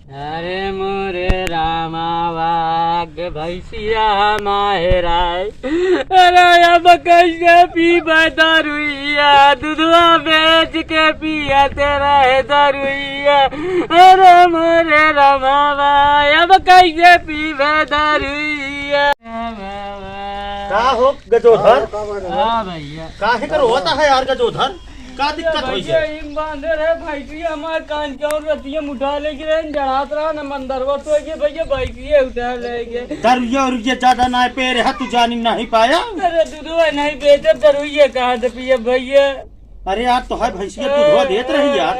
अरे मोरे रामा वाग भैसिया माहेराय, अरे अब कैसे पी दारुइया, दूधवा बेच के पिया तेरा है दारुइया। अरे मोरे रामा वाग अब कैसे पी दारुइया। का हो गजोधर? हाँ भैया, काहे कर होता है यार गजोधर? का दिक्कत होई है? भैया बांधर है भैंसी हमार कान के और रतिया उठा लेके रहे जड़ात रहा न मंदरवा तो के भैया भैंसी उठा लेके दरुइया और ये ज्यादा ना पे रहा तू जानी नहीं पाया। अरे दूधवा नहीं बेचे दरुइया कहाँ से पिए भैया। अरे यार तो है भैंसिया दूधवा देत रही यार।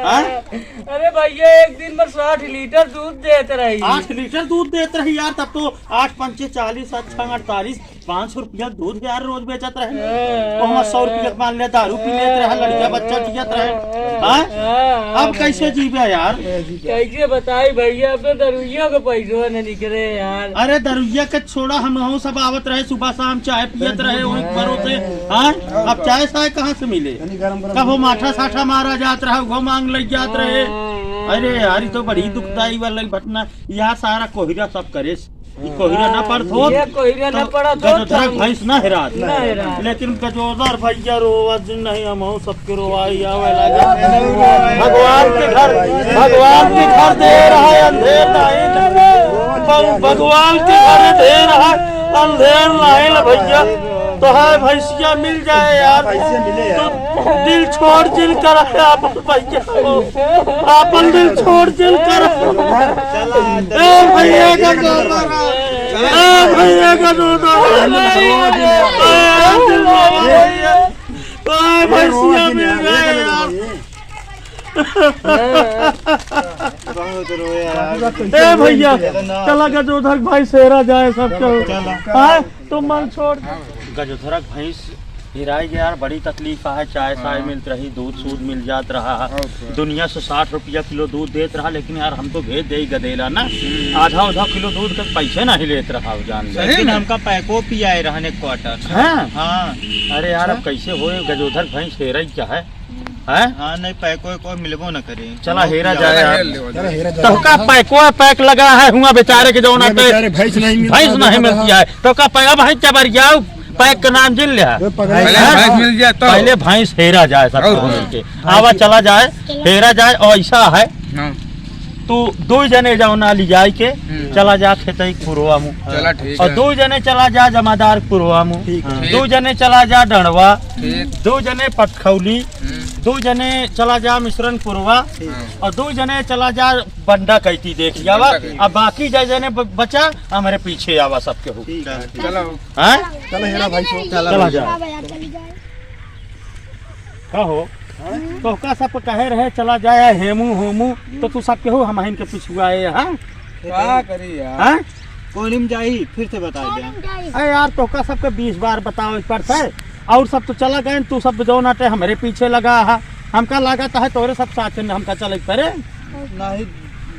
अरे भैया एक दिन में 60 लीटर दूध देते रही। 8 लीटर दूध देते रही यार, तब तो 8 पंचे 40 7 6 48 500 रुपया दूध यार रोज बेचत रहे। तो हम 100 रुपया मान ले दारू पी लेते रहे, लड़का बच्चा जियत रहे। अब कैसे जीवे यार? कैसे बताई भैया, अब तो दरुइया के पैसों न निकले यार। अरे दरुइया के छोड़ा, हम सब आवत रहे सुबह शाम चाय पियत रहे वही परों से। अब चाय साय कहाँ से मिले? कब वो माठा साठा मारा जात रहा, वो मांग लग जात रहे। अरे यार ये तो बड़ी दुखदाई वाला घटना। यहाँ सारा कोहिरा सब करे, कोहिरा न पड़ थो, कोहिरा न पड़ा गजोधर भैंस न हेरात, लेकिन गजोधर भैया रोवत नहीं, हम सबके रोवाई आवे लगा। भगवान के घर दे रहा है, अंधेर नहीं। भगवान के घर दे रहा है, अंधेर नहीं भैया। तो है भैंसिया मिल जाए यार, तो दिल छोड़ जिल कर अपन भैया, अपन दिल छोड़ जिल कर। भैया का भैया का भैंसिया मिल जाए यार। भैया चला गजोधर भाई सेरा जाए सबके, तो मन छोड़। गजोधर भैंस हिराई गया यार, बड़ी तकलीफ है। चाय साय मिलती रही, दूध सूद मिल जात रहा। दुनिया से 60 रुपया किलो दूध देत रहा, लेकिन यार हम तो भेज दे गदेला ना, आधा किलो दूध के पैसे नहीं लेत रहा जान। लेकिन हमका पैको पियाए रहने क्वार्टर। हाँ अरे यार अब कैसे हो? गजोधर भैंस हेरा क्या है? हाँ नहीं पैको को मिलबो न करे। चला हेरा जाए यार। तो का पैको पैक लगा है हुआ बेचारे के जो भैंस नहीं मिलती है, तो का पैक भाई क्या बार जाओ पैक का नाम जिल लिया पहले भैंस हेरा जाए सब मिलके। आवा चला जाए हेरा जाए। और ऐसा है तू 2 जने जाओ ना ली जाए के चला जा खेतई पुरवा मुँह, और 2 जने चला जा जमादार पुरवा मुँह, 2 जने चला जा डंडवा, 2 जने पटखौली, 2 जने चला जा मिश्रण पुरवा, और 2 जने चला जा बंडा कैती देख जावा। अब बाकी जने बचा हमारे पीछे आवा सबके हो। चला जा कहो तो का सब कहे रहे चला जाए हेमू होमू, तो तू सब के हो हम इनके पिछुआए। क्या करी यार? कोनिम जाई फिर से बता दे। अरे यार तो का सबके 20 बार बताओ पड़ता है, और सब तो चला गए, तू सब जो नाटे हमारे पीछे लगा है। हमका लागत है तोरे सब साथ में हमका चले पड़े नहीं।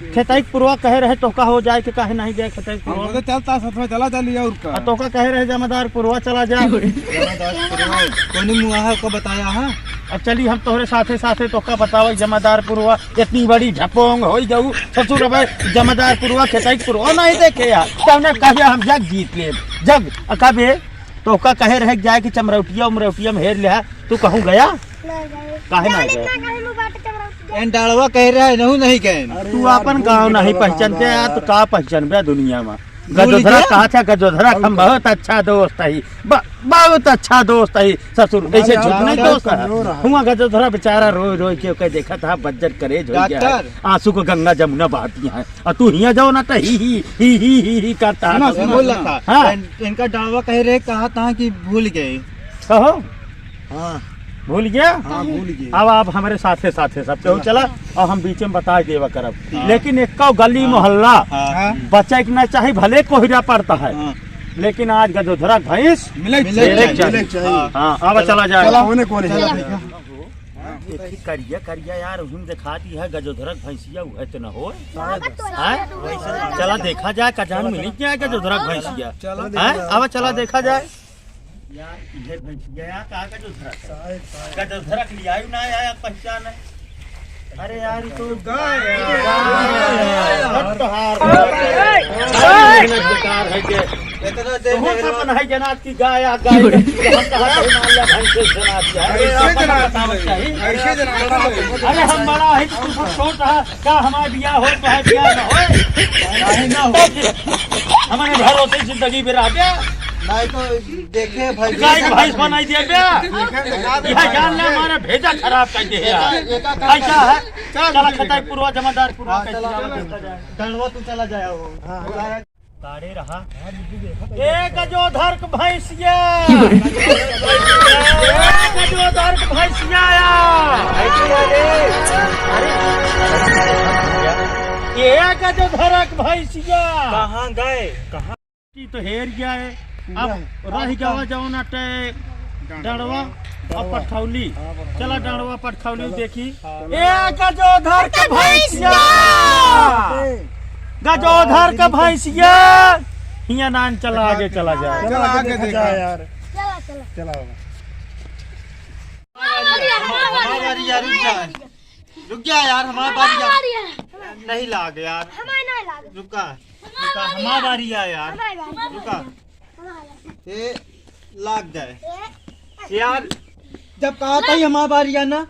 खेतई पुरवा कहे रहे तो का हो जाए कि कहे नहीं गए खेतई पुरवा चलता साथ में चला चलिए। और का तो का कहे रहे जमादार पुरवा चला जाए। कोनी मुआहा को बताया है। अब चली हम तोहरे साथे साथे तो का बताओ जमादार पुरवा इतनी बड़ी झपोंग हो जाऊ ससुर जमादार पुरवा खेतई पुरवा नहीं देखे यार, तब कहे हम जग जीत ले जग कबे तो का कहे रहे जाए कि चमरौटिया उमरौटिया में हेर लिया। तू कहूँ गया काहे नहीं गया? डालवा कह रहा है नहीं कहे। तू अपन गाँव नहीं पहचानते यार, तो का पहचान दुनिया में? गजोधरा कहा था, गजोधरा हम बहुत अच्छा दोस्त है, बहुत अच्छा दोस्त है ससुर, ऐसे झूठ नहीं दोस्त है। हुआ गजोधरा बेचारा रोई रोई के देखा था बज्जर करे आंसू को गंगा जमुना बहाती है, और तू हिया जाओ ना तो ही करता है। इनका डालवा कह रहे कहा था कि भूल गए। कहो हाँ भूल गया? हाँ भूल गए। अब आप हमारे साथे साथे सब केहू चला, और हम बीच में बता देवा करब। लेकिन एक गली मोहल्ला बच्चा ना चाहे भले कोहिरा पड़ता है, लेकिन आज गजोधरा भैंस हाँ अब चला जाए। करिया करिया यार उन दिखाती है गजोधरा भैंसिया है तो न हो। चला देखा जाए कजान मिली क्या गजोधरा भैंसिया। अब चला देखा जाए यार इधर भैंसिया कहा गजोधरा लिया ना आया पहचान। अरे यार तो गाय मेहनत बेकार है के इतना देर बहुत में अपन है जनात की गाय आ गाय हम कहा मान लिया भाई से जनात है ऐसे जना अरे हम बड़ा है तू सब छोड़ रहा क्या हमारा बियाह हो तो है बियाह ना हो नहीं ना हो हमारे भरोसे जिंदगी बिरा गया नहीं तो देखे भाई गाय का भैंस बनाई दिया गया यह जान ले हमारा भेजा खराब कर दे यार ऐसा है चला खताई पूर्वा जमादार पूर्वा डंडवा तू चला जाया वो ताड़े रहा एक गजोधर के भैंसिया गजोधर के भैंसिया ये गजोधर के भैंसिया कहाँ गए कहाँ की तो हेर गया है अब रह गया जाओ टे डंडवा और पटखौली चला डंडवा पटखौली देखी एक गजोधर के भैंसिया गजोधर के भैंसिया हिया नान चला आगे चला जाए चला आगे देखा यार चला चला हमारी बारी यार रुक जा यार हमारी बारी यार नहीं लाग यार रुका रुका हमारी बारी यार रुका ये लाग जाए यार जब कहा था ही हमारी बारी है ना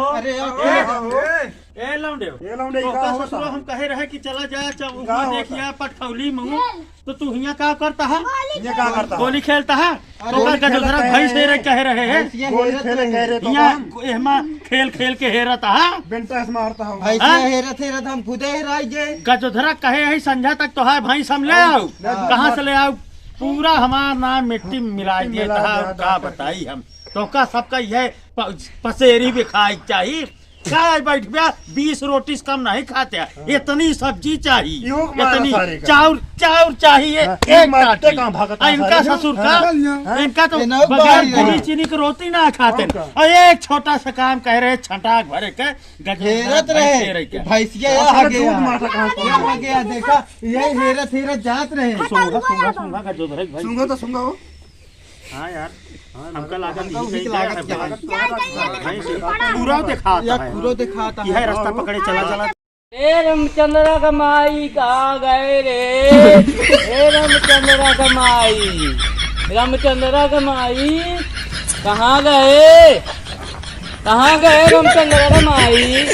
अरे यार ए लौंडे ये लौंडे तो का का होता ससुर हम कहे रहे कि चला जाए का देखिए पटखौली में तो तू हिया क्या करता है ये क्या करता है गोली खेलता है तो का गजोधर भैंस हेरे कह रहे हैं गोली खेले कह रहे तो यहाँ एहमा खेल खेल के हेरता है बेंटस मारता हूँ भाई हाँ? हेरत हेरत हम खुदे हेराइए गजोधरा कहे है संध्या तक तो है भैंस हम ले आओ कहाँ से ले आओ पूरा हमारा नाम मिट्टी में मिला दिया था का बताई हम तो का सबका यह पसेरी भी खाई चाहिए क्या बैठ गया 20 रोटी से कम नहीं खाते इतनी सब्जी चाहिए योग मारा इतनी सारे का। चाउर चाउर चाहिए हाँ, एक मारते टाटी। कहाँ भागता और इनका सारे ससुर का? का हाँ, इनका तो ये नौ बगैर बारी है। घी चीनी की रोटी ना खाते और क्या? और एक छोटा सा काम कह रहे छटाक भरे के हेरत रहे के भैंसिया अपना आ गया दूध मारता कहाँ से? ये आ गया देखा ये हेरत हेरत जात रहे सुंगा सुंगा सुंगा का जो धरे भाई सुंगा तो सुंगा हो हाँ यार हमका लागत हमका नहीं भी लागत क्या? पूरा दिखाता या है पूरा दिखाता यह रास्ता पकड़े चला चला ए रामचंद्रा का माई कहाँ गए रे ए रामचंद्रा का माई रामचंद्रा का माई कहाँ गए रामचंद्रा का माई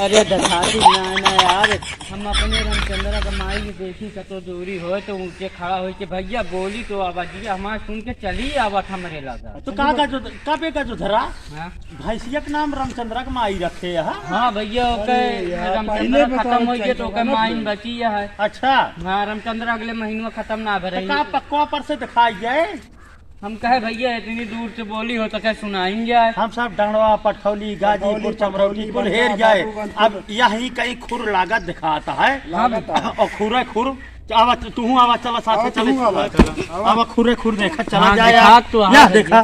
अरे दखाती ना यार हम अपने रामचंद्रा का माई की देखी कतो दूरी हो तो ऊँचे खड़ा हो के भैया बोली तो आवाज हमारा सुन के चली आवत हमारे लगा तो का जो धरा हाँ? भैंसिया के नाम रामचंद्रा का माई रखे है हाँ भैया ओके रामचंद्रा खत्म हो गया तो ओके माइन बची है अच्छा हाँ रामचंद्र अगले महीने खत्म ना भरे का पक्का पर से दिखाई जाए हम कहे भैया इतनी दूर से बोली हो तो क्या सुनाएंगे आज? हम सब डंडवा पटखौली गाजीपुर चमरौली कुल हेर जाए अब यही कहीं खुर लागत दिखाता है और खुरे खुर आवा तू आवा चला साथ चले आवा खुरे खुर देखा चला हाँ, जाए दिखा तो या हाँ, देखा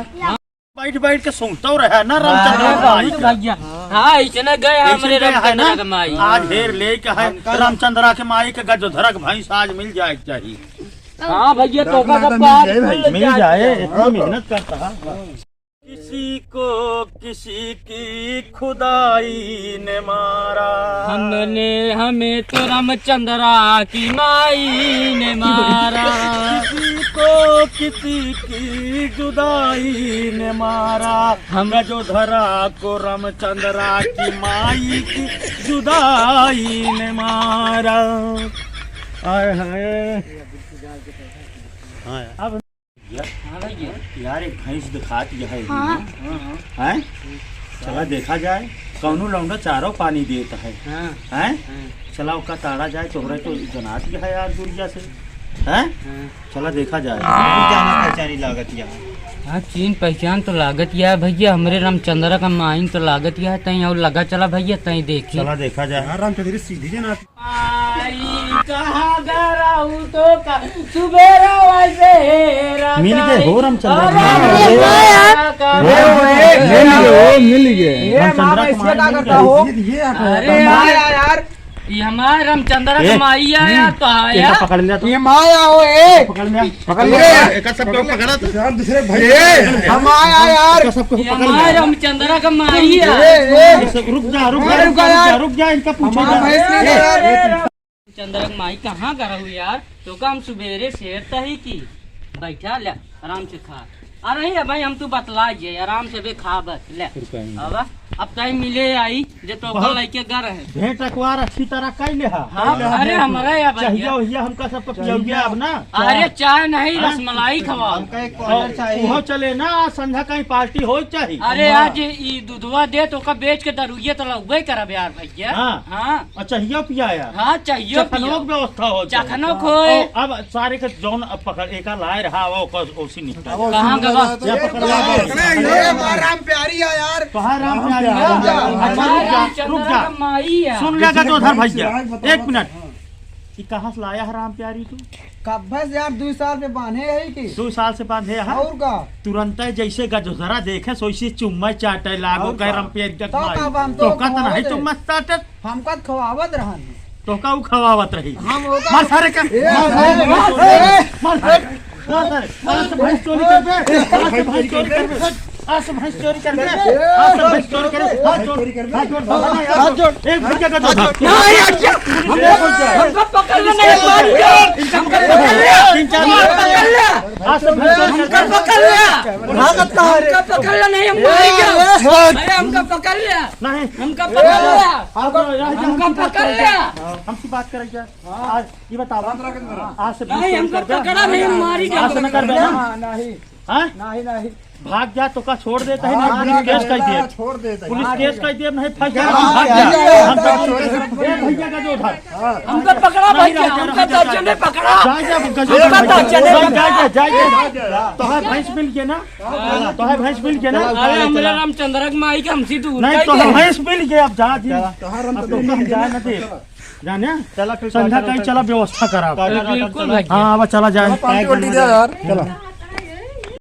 बैठ बैठ के सुनता रहा ना रामचंद्र का माई का। भैया हाँ इतना गए हमारे ऐसे है ना रामचंद्र का माई आज ढेर ले के है रामचंद्रा के माई के गजोधरा के भैंस आज मिल जाए चाहिए हाँ भैया तो का बात मिल जाए इतनी मेहनत करता है किसी को किसी की खुदाई ने मारा हमें तो रामचंद्रा की माई ने मारा किसी को किसी की जुदाई ने मारा हम गजोधरा को रामचंद्रा की माई की जुदाई ने मारा आए हाय अब हाँ भैया यार एक भैंस दिखाती है हैं चला देखा जाए कौनो लौंडा चारों पानी देता है हाँ हैं हाँ, चला उसका ताड़ा जाए तोहरे तो जनाती है यार दुनिया से हैं हाँ। चला देखा जाए जाना पहचानी लागत यहाँ हाँ चीन पहचान तो लागत यह है भैया हमारे रामचंद्र का माइन तो लागत यह है तई और लगा चला भैया तई देखी चला देखा जाए रामचंद्र सीधी जना कहाँ गराऊ तो का सुबेरा वैसे मिल गए हो रामचंद्र मिल गए रामचंद्र का माई मिल गए। ये अरे यार ये हमारा रामचंद्र का माई आया तो आया एक पकड़ लिया तो ये माया हो पकड़ लिया एक सबको पकड़ा तो दूसरे भाई हम आया यार सबको ये पकड़ हमारा लिया रामचंद्र का माई है रुक जा इनका पूछो हमारा भैंस नहीं जा। यार चंद्रक माई कहाँ कर हूँ यार, तो का हम सुबेरे शेर तही की बैठा ले आराम से खा। अरे भाई हम तू बतला जे आराम से भी खा बस ले। अब तय मिले आई जे तो का लेके घर है भेंट अखबार अच्छी तरह कैले हा। हाँ अरे हमारा या चाहिए भैया वही हमका सबको पिया अब ना। अरे चाय नहीं रसमलाई खवाओ। हमका एक कॉलर चाहिए। वो चले ना आज संध्या कहीं पार्टी हो चाहिए। अरे आज ई दूधवा दे तो का बेच के दरुये तो लगे करब यार भैया। हाँ। हाँ चाहिए पिया यार। हाँ चाहिए चखनों की व्यवस्था हो जाए। चखनो खोए अब सारे के जौन अब पकड़ एका लाए रहा वो ओसी निकटा कहाँ गवा या पकड़वा राम प्यारी है यार। कहाँ राम प्यारी रुक जा माई है। सुन लेगा तो उधर भैया 1 मिनट कि कहाँ से लाया है राम प्यारी तू? बस यार 2 साल से बांधे है कि 2 साल से बांधे है और का तुरंत जैसे गजोधरा देखे सोइसी चुम्मा चाटे लागो कह राम प्यारी तो का बाम तो का तो नहीं चुम्मा चाटे हमका खवावत रहन तो का खवावत रही हम होगा मार सारे का मार भैंस चोरी कर बे भैंस चोरी कर बे आज भैंस चोरी कर बे आज भैंस चोरी कर हाथ जोड़ एक भैया का जोड़ नहीं अच्छा हमको पकड़ ले नहीं मार हमको पकड़ ले 3-4 पकड़ ले आज भैंस चोरी हमको पकड़ ले भागत का हमको पकड़ ले नहीं हम मारेंगे। अरे हमको पकड़ ले नहीं हमको पकड़ ले हमको पकड़ ले हमसे बात करेंगे आज ये बताओ आज से नहीं हमको पकड़ा नहीं हम मारेंगे। आज से न कर देना नहीं हाँ नहीं भाग जा तो का छोड़ देता है नहीं पुलिस केस कर दिए छोड़ देता पुलिस केस कर दिए नहीं फंस जा भाग जा हम तो भैया का जो उधर हमको पकड़ा भैया हमको दर्जन ने पकड़ा। तो है भैंस मिल के ना तो है भैंस मिल के ना अरे हमारा रामचंद्र माई का हमसे दूर नहीं तो है भैंस मिल के अब जा जी अब तो हम जाए ना दे जाने संध्या कहीं चला व्यवस्था करा बिल्कुल भैया। हाँ अब चला जाए